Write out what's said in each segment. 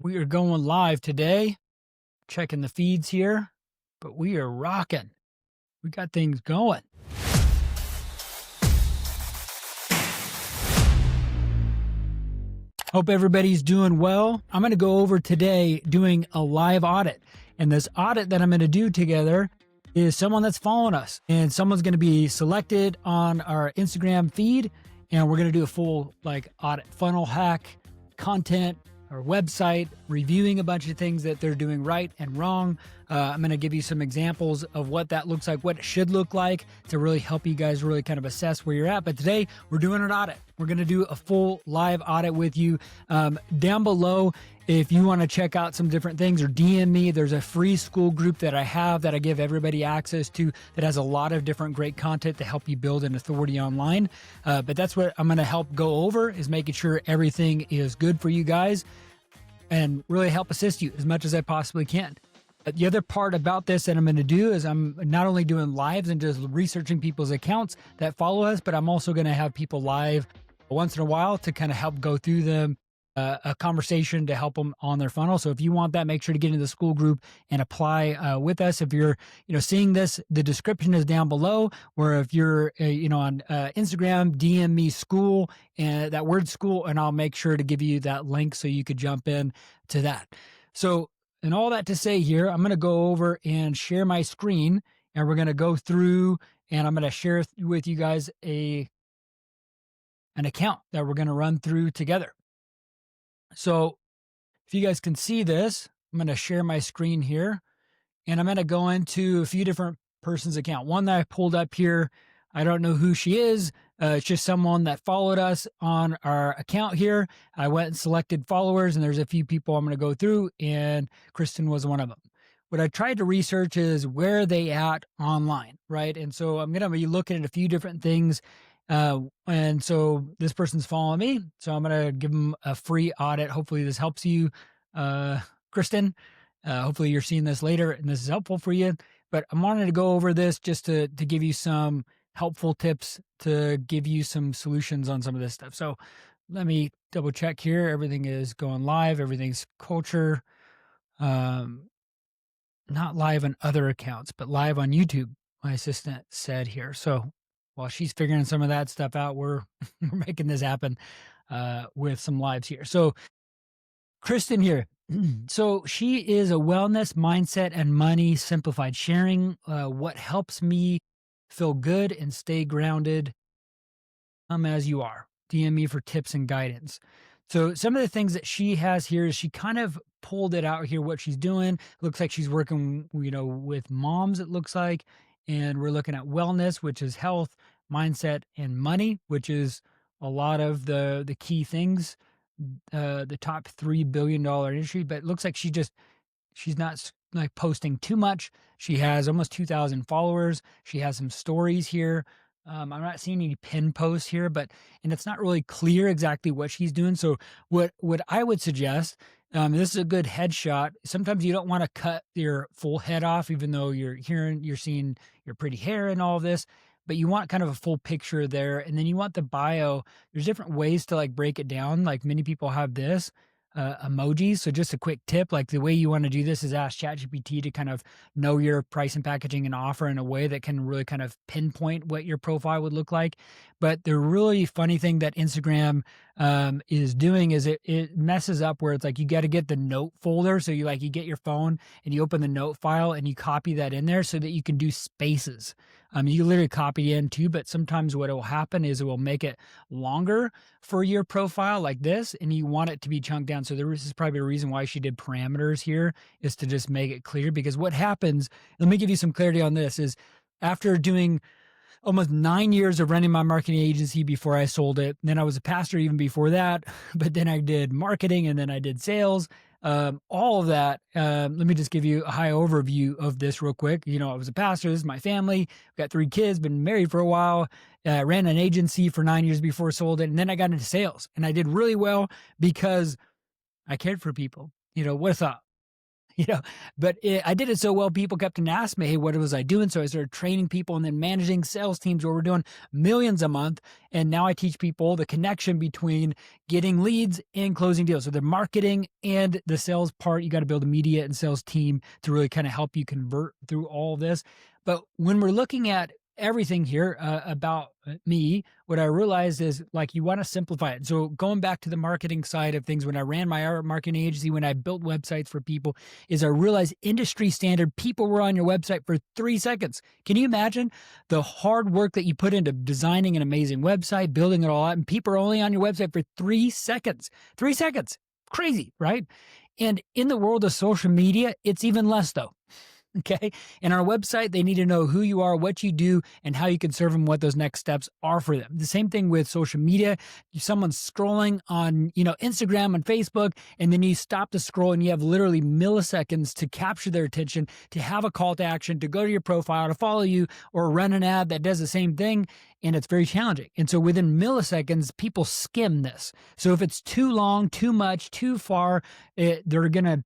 We are going live today, checking the feeds here, but we are rocking. We got things going. Hope everybody's doing well. I'm going to go over today doing a live audit. And this audit that I'm going to do together is someone that's following us. And someone's going to be selected on our Instagram feed. And we're going to do a full audit funnel hack, content, our website, reviewing a bunch of things that they're doing right and wrong. I'm going to give you some examples of what that looks like, what it should look like to really help you guys really kind of assess where you're at. But today we're doing an audit. We're going to do a full live audit with you. Down below, if you want to check out some different things or DM me, there's a free SKOOL group that I have that I give everybody access to that has a lot of different great content to help you build an authority online. But that's what I'm going to help go over, is making sure everything is good for you guys and really help assist you as much as I possibly can. But the other part about this that I'm going to do is I'm not only doing lives and just researching people's accounts that follow us, but I'm also going to have people live once in a while to kind of help go through them, a conversation to help them on their funnel. So if you want that, make sure to get into the SKOOL group and apply with us. If you're, seeing this, the description is down below. Or if you're, on Instagram, DM me SKOOL and that word SKOOL, and I'll make sure to give you that link so you could jump in to that. So, and all that to say here, I'm going to go over and share my screen, and we're going to go through, and I'm going to share with you guys an account that we're going to run through together. So if you guys can see this, I'm going to share my screen here, and I'm going to go into a few different person's account. One that I pulled up here, I don't know who she is. It's just someone that followed us on our account here. I went and selected followers, and there's a few people I'm going to go through, and Kristen was one of them. What I tried to research is where are they at online, right? And so I'm going to be looking at a few different things. And so this person's following me, so I'm going to give them a free audit. Hopefully this helps you, Kristen. Hopefully you're seeing this later and this is helpful for you, but I wanted to go over this just to give you some helpful tips, to give you some solutions on some of this stuff. So let me double check here. Everything is going live. Everything's culture, not live on other accounts, but live on YouTube, my assistant said here. So while she's figuring some of that stuff out, we're making this happen with some lives here. So Kristen here. So she is a wellness, mindset, and money simplified, sharing what helps me feel good and stay grounded. As you are. DM me for tips and guidance. So some of the things that she has here is she kind of pulled it out here, what she's doing. It looks like she's working, with moms, it looks like. And we're looking at wellness, which is health, mindset, and money, which is a lot of the key things, the top $3 billion industry. But it looks like she's not like posting too much. She has almost 2,000 followers. She has some stories here. I'm not seeing any pin posts here, and it's not really clear exactly what she's doing. So what I would suggest, this is a good headshot. Sometimes you don't want to cut your full head off, even though you're seeing your pretty hair and all of this, but you want kind of a full picture there. And then you want the bio. There's different ways to break it down. Like many people have this. Emojis. So just a quick tip, the way you want to do this is ask ChatGPT to kind of know your price and packaging and offer in a way that can really kind of pinpoint what your profile would look like. But the really funny thing that Instagram is doing is it messes up where it's like you got to get the note folder. So you get your phone and you open the note file and you copy that in there so that you can do spaces. You literally copy it in too, but sometimes what will happen is it will make it longer for your profile like this, and you want it to be chunked down. So this is probably a reason why she did parameters here, is to just make it clear. Because what happens, let me give you some clarity on this, is after doing almost 9 years of running my marketing agency before I sold it, and then I was a pastor even before that, but then I did marketing and then I did sales. All of that, let me just give you a high overview of this real quick. I was a pastor, this is my family, I've got 3 kids, been married for a while, ran an agency for 9 years before I sold it. And then I got into sales and I did really well because I cared for people. What's up? But I did it so well, people kept on asking me, hey, what was I doing? So I started training people and then managing sales teams where we're doing millions a month. And now I teach people the connection between getting leads and closing deals. So the marketing and the sales part, you got to build a media and sales team to really kind of help you convert through all of this. But when we're looking at everything here about me, what I realized is like you want to simplify it. So going back to the marketing side of things, when I ran my art marketing agency, when I built websites for people, is I realized industry standard people were on your website for 3 seconds. Can you imagine the hard work that you put into designing an amazing website, building it all out, and people are only on your website for 3 seconds? 3 seconds. Crazy, right? And in the world of social media, it's even less though. Okay. And our website, they need to know who you are, what you do, and how you can serve them, what those next steps are for them. The same thing with social media. Someone's scrolling on, Instagram and Facebook, and then you stop the scroll and you have literally milliseconds to capture their attention, to have a call to action, to go to your profile, to follow you, or run an ad that does the same thing. And it's very challenging. And so within milliseconds, people skim this. So if it's too long, too much, too far, they're going to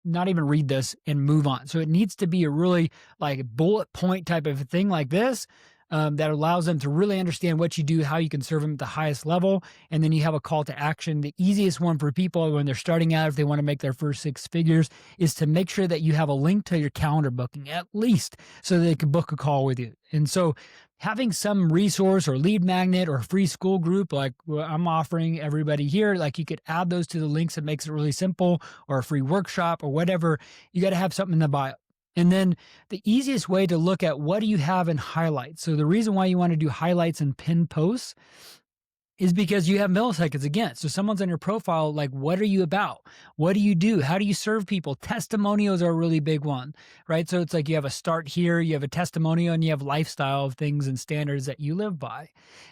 not even read this and move on. So it needs to be a really like bullet point type of thing like this that allows them to really understand what you do, how you can serve them at the highest level. And then you have a call to action. The easiest one for people when they're starting out, if they want to make their first 6 figures, is to make sure that you have a link to your calendar booking at least so they can book a call with you. And so having some resource or lead magnet or free school group like I'm offering everybody here, like you could add those to the links. That makes it really simple, or a free workshop or whatever. You got to have something in the bio. And then the easiest way to look at what do you have in highlights. So the reason why you want to do highlights and pin posts is because you have milliseconds again. So someone's on your profile, like, what are you about? What do you do? How do you serve people? Testimonials are a really big one, right? So it's like you have a start here, you have a testimonial, and you have lifestyle things and standards that you live by.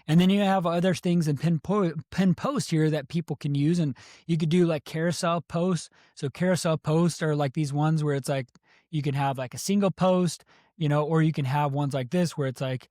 And then you have other things in pin post here that people can use. And you could do like carousel posts. So carousel posts are like these ones where it's like, you can have like a single post, or you can have ones like this where it's like,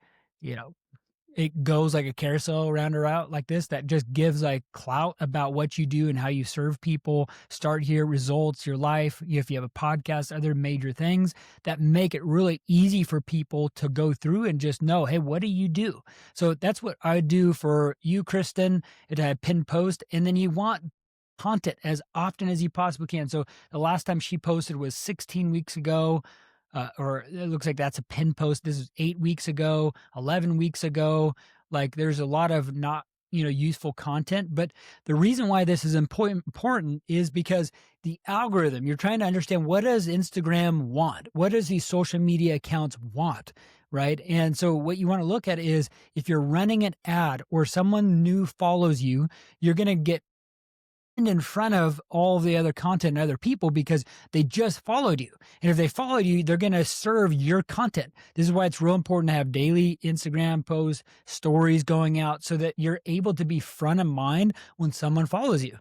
it goes like a carousel around or out like this that just gives like clout about what you do and how you serve people. Start here, results, your life. If you have a podcast, other major things that make it really easy for people to go through and just know, hey, what do you do? So that's what I do for you, Kristen. It pin post, and then you want content as often as you possibly can. So the last time she posted was 16 weeks ago. Or it looks like that's a pin post. This is 8 weeks ago, 11 weeks ago. Like there's a lot of not, useful content. But the reason why this is important is because the algorithm, you're trying to understand, what does Instagram want? What does these social media accounts want? Right. And so what you want to look at is if you're running an ad or someone new follows you, you're going to get in front of all the other content and other people because they just followed you. And if they followed you, they're going to serve your content. This is why it's real important to have daily Instagram posts, stories going out so that you're able to be front of mind when someone follows you.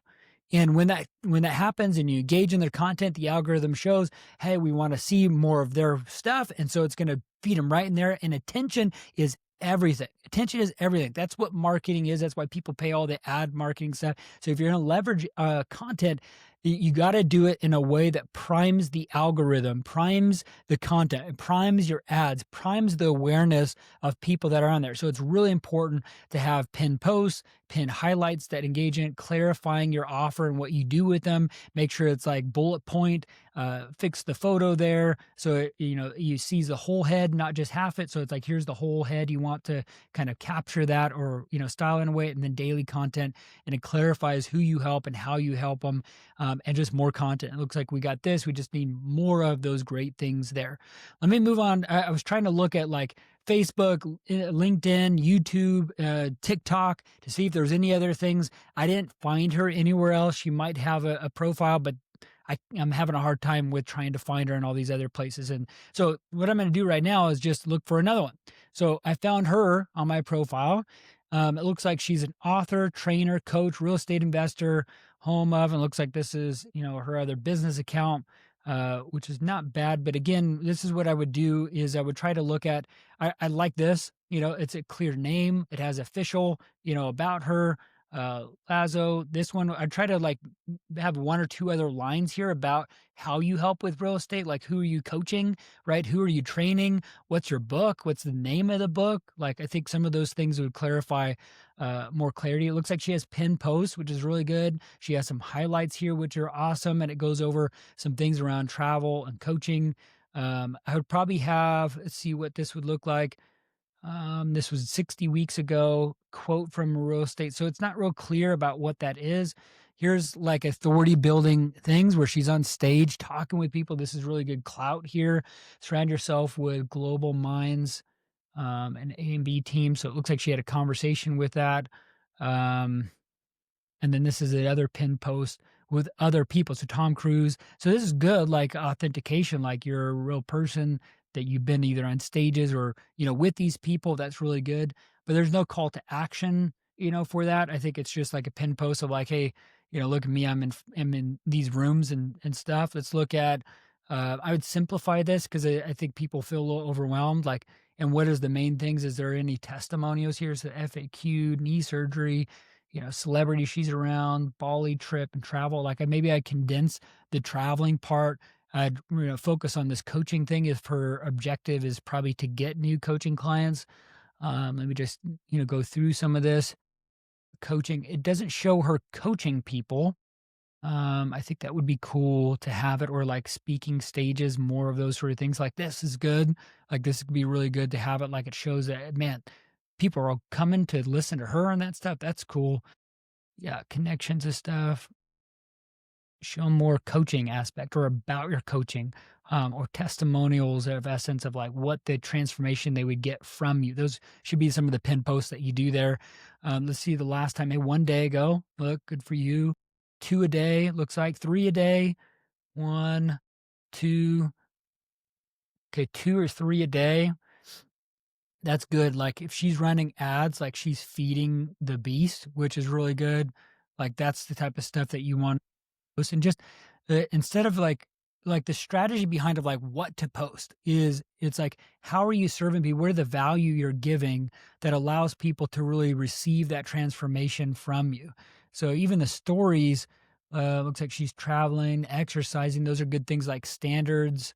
And when that happens and you engage in their content, the algorithm shows, hey, we want to see more of their stuff. And so it's going to feed them right in there. And attention is everything. Attention is everything. That's what marketing is. That's why people pay all the ad marketing stuff. So if you're going to leverage content, you got to do it in a way that primes the algorithm, primes the content, primes your ads, primes the awareness of people that are on there. So it's really important to have pin posts, pin highlights that engage in it, clarifying your offer and what you do with them. Make sure it's like bullet point, fix the photo there. So, you see the whole head, not just half it. So it's like, here's the whole head. You want to kind of capture that or, style in a way, and then daily content. And it clarifies who you help and how you help them. And just more content. It looks like we got this. We just need more of those great things there. Let me move on. I was trying to look at like Facebook, LinkedIn, YouTube, TikTok to see if there's any other things. I didn't find her anywhere else. She might have a profile, but I'm having a hard time with trying to find her in all these other places. And so what I'm going to do right now is just look for another one. So I found her on my profile. It looks like she's an author, trainer, coach, real estate investor, home of, and it looks like this is, her other business account, which is not bad. But again, this is what I would do is I would try to look at, I like this, it's a clear name. It has official, about her. Lazo. This one, I try to like have one or two other lines here about how you help with real estate. Like, who are you coaching, right? Who are you training? What's your book? What's the name of the book? Like, I think some of those things would clarify more clarity. It looks like she has pin posts, which is really good. She has some highlights here, which are awesome. And it goes over some things around travel and coaching. I would probably have, let's see what this would look like. This was 60 weeks ago, quote from real estate. So it's not real clear about what that is. Here's like authority building things where she's on stage talking with people. This is really good clout here. Surround yourself with global minds, and A and B team. So it looks like she had a conversation with that. Um, and then this is the other pin post with other people. So Tom Cruise. So this is good, like authentication, like you're a real person that you've been either on stages or, with these people. That's really good. But there's no call to action, for that. I think it's just like a pin post of like, hey, look at me. I'm in these rooms and stuff. Let's look at, I would simplify this because I think people feel a little overwhelmed. Like, and what is the main things? Is there any testimonials here? So FAQ, knee surgery, celebrity she's around, Bali trip and travel. Like maybe I condense the traveling part. I'd focus on this coaching thing if her objective is probably to get new coaching clients. Let me just go through some of this coaching. It doesn't show her coaching people. I think that would be cool to have it, or like speaking stages, more of those sort of things. Like this is good. Like this would be really good to have it. Like it shows that, man, people are coming to listen to her and that stuff. That's cool. Yeah, connections and stuff. Show more coaching aspect or about your coaching, or testimonials of essence of like what the transformation they would get from you. Those should be some of the pin posts that you do there. Let's see the last time, 1 day ago. Look, good for you. 2 a day, looks like 3 a day. 1, 2. Okay, 2 or 3 a day. That's good. Like if she's running ads, like she's feeding the beast, which is really good. Like that's the type of stuff that you want post. And just instead of like the strategy behind of like what to post is, it's like how are you serving people, what are the value you're giving that allows people to really receive that transformation from you. So even the stories, looks like she's traveling, exercising, those are good things. Like standards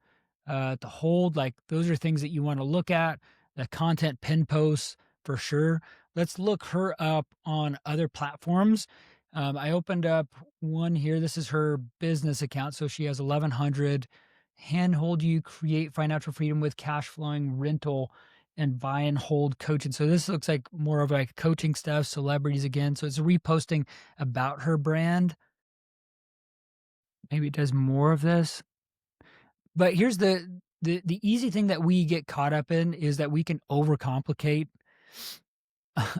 to hold, like those are things that you want to look at. The content pin posts for sure. Let's look her up on other platforms. I opened up one here. This is her business account. So she has 1,100. Handhold you, create financial freedom with cash flowing rental and buy and hold coaching. So this looks like more of like coaching stuff, celebrities again. So it's reposting about her brand. Maybe it does more of this. But here's the easy thing that we get caught up in is that we can overcomplicate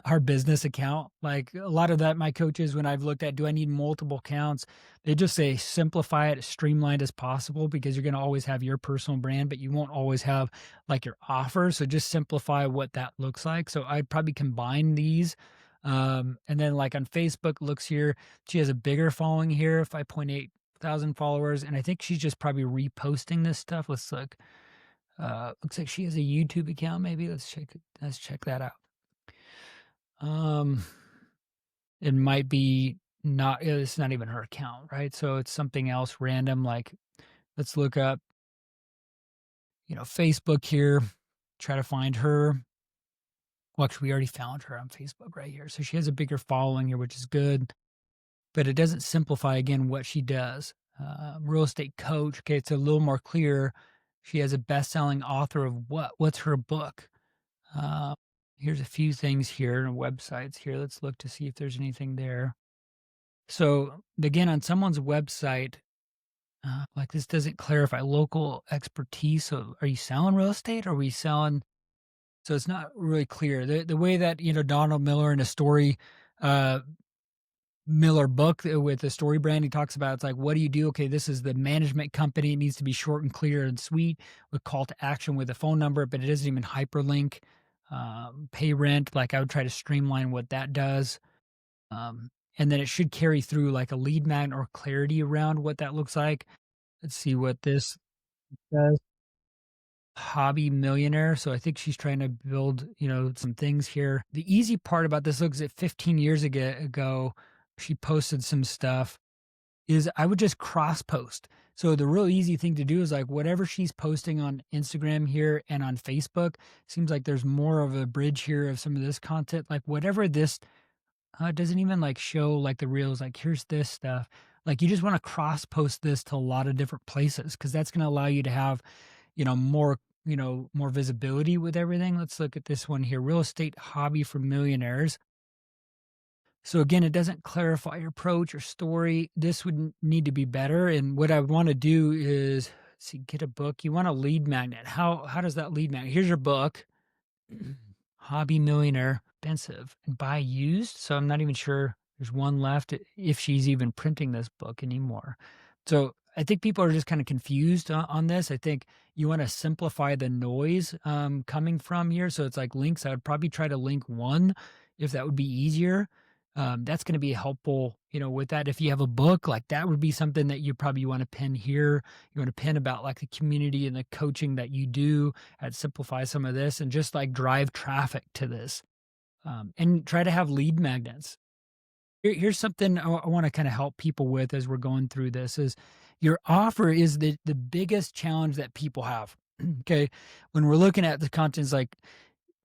our business account. Like a lot of that, my coaches, when I've looked at, do I need multiple accounts? They just say simplify it as streamlined as possible, because you're going to always have your personal brand, but you won't always have like your offer. So just simplify what that looks like. So I'd probably combine these. And then like on Facebook, looks here, she has a bigger following here, 5.8 thousand followers. And I think she's just probably reposting this stuff. Let's look. Looks like she has a YouTube account. Maybe let's check that out. It might be not, it's not even her account, right? So it's something else random. Like let's look up, Facebook here, try to find her. Well, actually, we already found her on Facebook right here. So she has a bigger following here, which is good, but it doesn't simplify again what she does. Real estate coach. Okay. It's a little more clear. She has a best-selling author of what's her book? Uh, Here's a few things here and websites here. Let's look to see if there's anything there. So again, on someone's website, like this doesn't clarify local expertise. So are you selling real estate? Or are we selling? So it's not really clear. The way that, Donald Miller in a story, Miller book with the story brand, he talks about, it's like, what do you do? Okay, this is the management company. It needs to be short and clear and sweet with call to action with a phone number, but it doesn't even hyperlink. Pay rent, like I would try to streamline what that does. And then it should carry through like a lead magnet or clarity around what that looks like. Let's see what this does. hobby millionaire. So I think she's trying to build, some things here. The easy part about this looks at 15 years ago, she posted some stuff is I would just cross post. So the real easy thing to do is like whatever she's posting on Instagram here and on Facebook, seems like there's more of a bridge here of some of this content. Like whatever this doesn't even like show like the reels, like here's this stuff. Like you just want to cross post this to a lot of different places because that's going to allow you to have, more, more visibility with everything. Let's look at this one here, real estate hobby for millionaires. So again, it doesn't clarify your approach or story. This would need to be better. And what I want to do is see, get a book. You want a lead magnet. How does that lead magnet? Here's your book. Hobby millionaire, expensive, and buy used. So I'm not even sure there's one left if she's even printing this book anymore. So I think people are just kind of confused on this. I think you want to simplify the noise coming from here. So it's like links. I would probably try to link one if that would be easier. That's going to be helpful, with that. If you have a book, like that would be something that you probably want to pin here. You want to pin about like the community and the coaching that you do at simplify some of this and just like drive traffic to this and try to have lead magnets. Here's something I want to kind of help people with as we're going through this is your offer is the biggest challenge that people have. Okay. When we're looking at the content, it's like,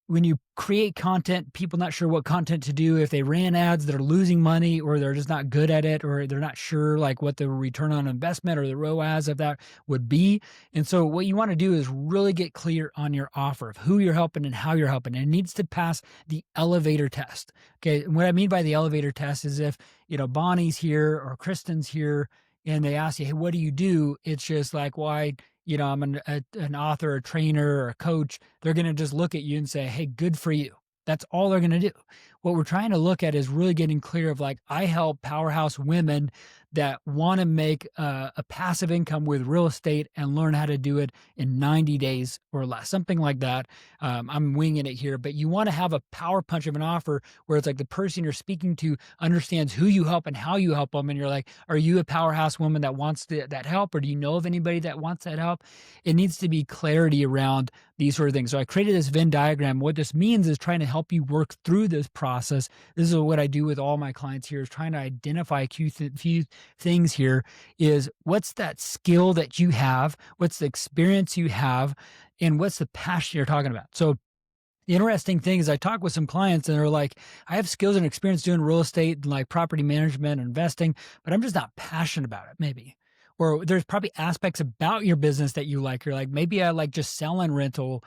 when you create content, people not sure what content to do. If they ran ads that are losing money or they're just not good at it, or they're not sure like what the return on investment or the ROAS of that would be. And so what you want to do is really get clear on your offer of who you're helping and how you're helping. And it needs to pass the elevator test. Okay. And what I mean by the elevator test is if, Bonnie's here or Kristen's here and they ask you, hey, what do you do? It's just like, why? I'm an author, a trainer, or a coach. They're going to just look at you and say, hey, good for you. That's all they're going to do. What we're trying to look at is really getting clear of like, I help powerhouse women that want to make a passive income with real estate and learn how to do it in 90 days or less, something like that. I'm winging it here, but you want to have a power punch of an offer where it's like the person you're speaking to understands who you help and how you help them. And you're like, are you a powerhouse woman that wants that help? Or do you know of anybody that wants that help? It needs to be clarity around these sort of things. So I created this Venn diagram. What this means is trying to help you work through this process. This is what I do with all my clients here, is trying to identify a few things here is what's that skill that you have, what's the experience you have, and what's the passion you're talking about. So the interesting thing is I talk with some clients and they're like, I have skills and experience doing real estate and like property management and investing, but I'm just not passionate about it maybe. Or there's probably aspects about your business that you like. You're like, maybe I like just selling rental,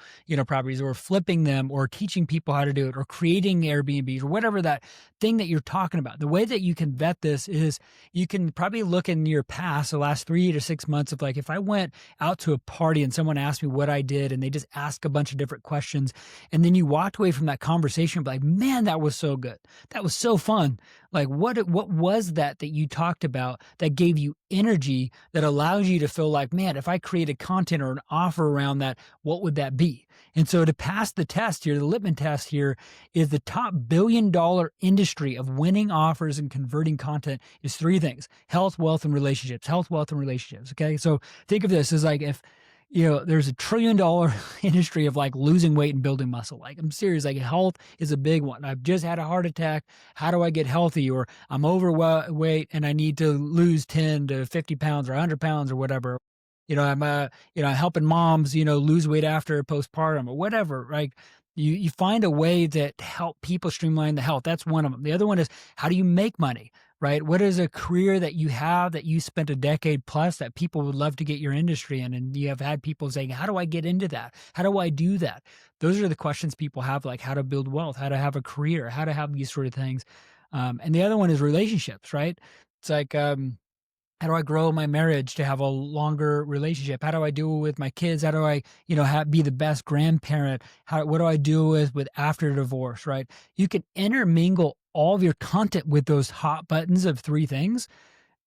properties or flipping them or teaching people how to do it or creating Airbnbs or whatever that thing that you're talking about. The way that you can vet this is you can probably look in your past, the last 3 to 6 months of like, if I went out to a party and someone asked me what I did and they just ask a bunch of different questions and then you walked away from that conversation like, man, that was so good. That was so fun. Like what was that you talked about that gave you energy that allows you to feel like, man, if I created content or an offer around that, what would that be? And so to pass the test here, the litmus test here is the top $1 billion industry of winning offers and converting content is 3 things: health, wealth, and relationships. Health, wealth, and relationships. Okay. So think of this as like if, there's $1 trillion industry of like losing weight and building muscle. Like I'm serious, like health is a big one. I've just had a heart attack. How do I get healthy? Or I'm overweight and I need to lose 10 to 50 pounds or 100 pounds or whatever. I'm helping moms, lose weight after postpartum or whatever, right? You find a way to help people streamline the health. That's one of them. The other one is, how do you make money? Right? What is a career that you have that you spent a decade plus that people would love to get your industry in? And you have had people saying, how do I get into that? How do I do that? Those are the questions people have, like how to build wealth, how to have a career, how to have these sort of things. And the other one is relationships, right? It's like, how do I grow my marriage to have a longer relationship? How do I deal with my kids? How do I, be the best grandparent? What do I do with after divorce, right? You can intermingle all of your content with those hot buttons of 3 things.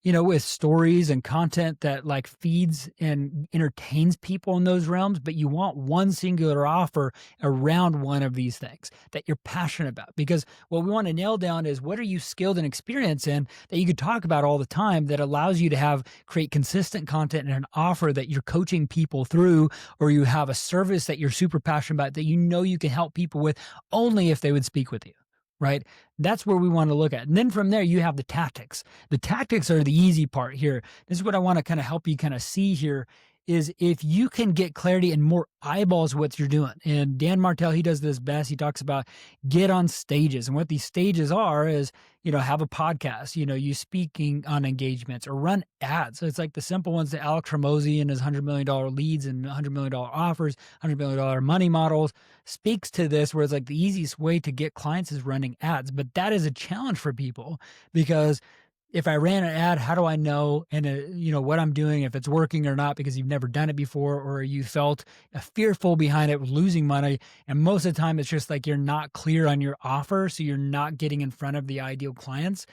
with stories and content that like feeds and entertains people in those realms, but you want one singular offer around one of these things that you're passionate about. Because what we want to nail down is what are you skilled and experienced in that you could talk about all the time that allows you to create consistent content and an offer that you're coaching people through, or you have a service that you're super passionate about that you can help people with only if they would speak with you. Right. That's where we want to look at. And then from there, you have the tactics. The tactics are the easy part here. This is what I want to kind of help you kind of see here is if you can get clarity and more eyeballs what you're doing. And Dan Martell, he does this best. He talks about get on stages. And what these stages are is, have a podcast, you speaking on engagements or run ads. So it's like the simple ones that Alex Ramosi and his $100 million leads and $100 million offers, $100 million money models speaks to this, where it's like the easiest way to get clients is running ads. But that is a challenge for people because if I ran an ad, how do I know what I'm doing, if it's working or not, because you've never done it before, or you felt fearful behind it with losing money. And most of the time it's just like you're not clear on your offer. So you're not getting in front of the ideal clients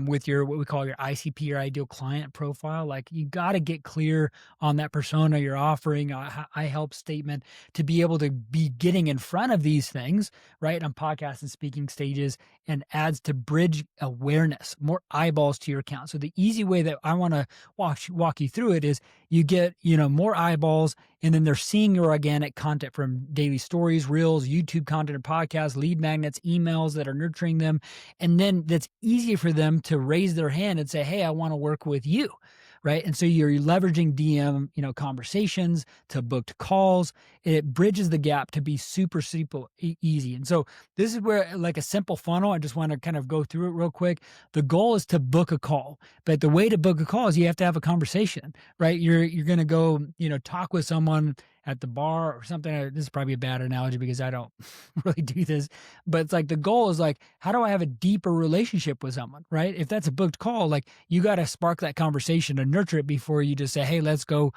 with what we call your ICP, your ideal client profile. Like you got to get clear on that persona you're offering, I help statement to be able to be getting in front of these things, right? On podcasts and speaking stages and ads to bridge awareness, more eyeballs to your account. So the easy way that I want to walk you through it is you get, more eyeballs, and then they're seeing your organic content from daily stories, reels, YouTube content, or podcasts, lead magnets, emails that are nurturing them. And then that's easy for them to raise their hand and say, hey, I want to work with you. Right. And so you're leveraging DM, conversations to booked calls. It bridges the gap to be super, super easy. And so this is where, like a simple funnel, I just want to kind of go through it real quick. The goal is to book a call, but the way to book a call is you have to have a conversation, right? You're going to go, talk with someone at the bar or something. This is probably a bad analogy because I don't really do this, but it's like the goal is like, how do I have a deeper relationship with someone, right? If that's a booked call, like you got to spark that conversation and nurture it before you just say, hey, let's go,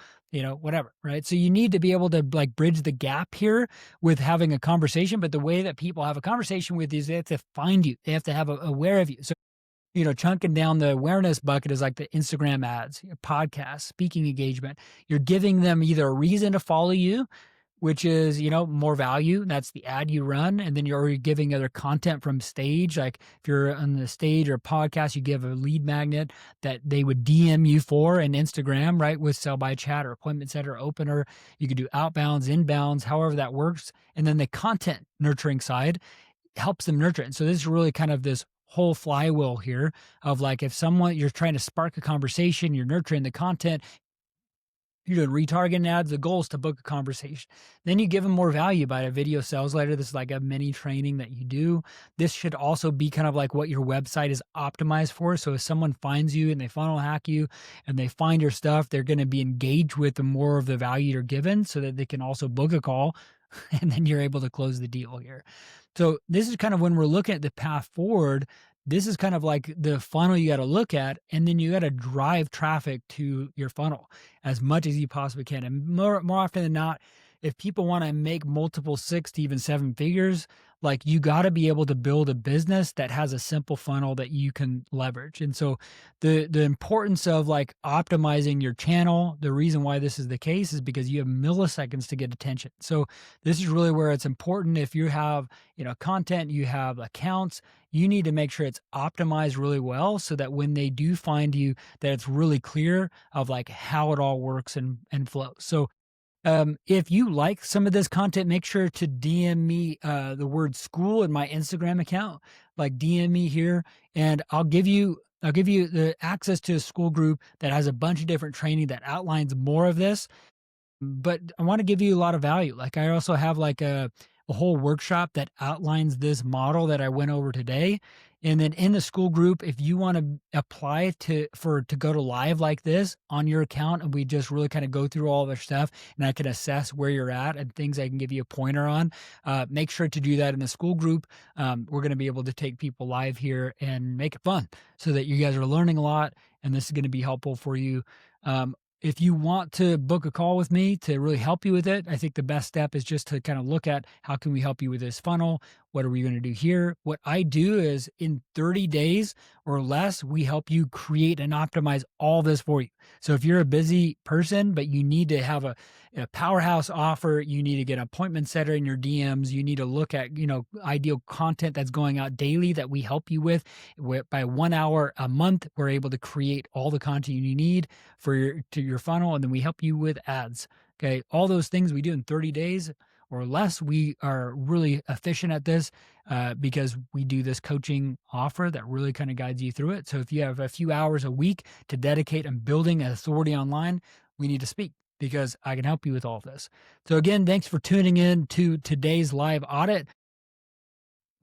whatever, right? So you need to be able to like bridge the gap here with having a conversation. But the way that people have a conversation with you is they have to find you. They have to have aware of you. So chunking down the awareness bucket is like the Instagram ads, podcasts, speaking engagement. You're giving them either a reason to follow you, which is, more value. That's the ad you run. And then you're already giving other content from stage. Like if you're on the stage or podcast, you give a lead magnet that they would DM you for in Instagram, right? With sell by chat or appointment setter opener. You could do outbounds, inbounds, however that works. And then the content nurturing side helps them nurture it. And so this is really kind of this whole flywheel here of like, if you're trying to spark a conversation, you're nurturing the content, you're doing retargeting ads, the goal is to book a conversation. Then you give them more value by a video sales letter. This is like a mini training that you do. This should also be kind of like what your website is optimized for. So if someone finds you and they funnel hack you and they find your stuff, they're going to be engaged with the more of the value you're given so that they can also book a call and then you're able to close the deal here. So this is kind of when we're looking at the path forward. This is kind of like the funnel you got to look at, and then you got to drive traffic to your funnel as much as you possibly can. And more often than not, if people want to make multiple 6 to even 7 figures, like you got to be able to build a business that has a simple funnel that you can leverage. And so the importance of like optimizing your channel, the reason why this is the case is because you have milliseconds to get attention. So this is really where it's important. If you have, content, you have accounts, you need to make sure it's optimized really well so that when they do find you, that it's really clear of like how it all works and flows. So if you like some of this content, make sure to DM me the word SKOOL in my Instagram account. Like DM me here, and I'll give you the access to a SKOOL group that has a bunch of different training that outlines more of this. But I want to give you a lot of value. Like I also have like a whole workshop that outlines this model that I went over today. And then in the SKOOL group, if you want to apply to go to live like this on your account, and we just really kind of go through all of their stuff, and I can assess where you're at and things I can give you a pointer on, make sure to do that in the SKOOL group. We're going to be able to take people live here and make it fun so that you guys are learning a lot, and this is going to be helpful for you. If you want to book a call with me to really help you with it, I think the best step is just to kind of look at how can we help you with this funnel? What are we going to do here? What I do is in 30 days or less, we help you create and optimize all this for you. So if you're a busy person, but you need to have a powerhouse offer, you need to get an appointment setter in your DMs, you need to look at, ideal content that's going out daily that we help you with. By 1 hour a month, we're able to create all the content you need for your funnel, and then we help you with ads. Okay, all those things we do in 30 days or less. We are really efficient at this because we do this coaching offer that really kind of guides you through it. So if you have a few hours a week to dedicate and building an authority online, we need to speak because I can help you with all of this. So again, thanks for tuning in to today's live audit.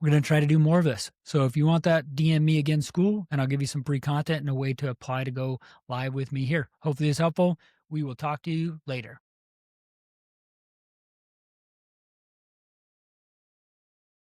We're going to try to do more of this. So if you want that, DM me again, SKOOL, and I'll give you some free content and a way to apply to go live with me here. Hopefully it's helpful. We will talk to you later.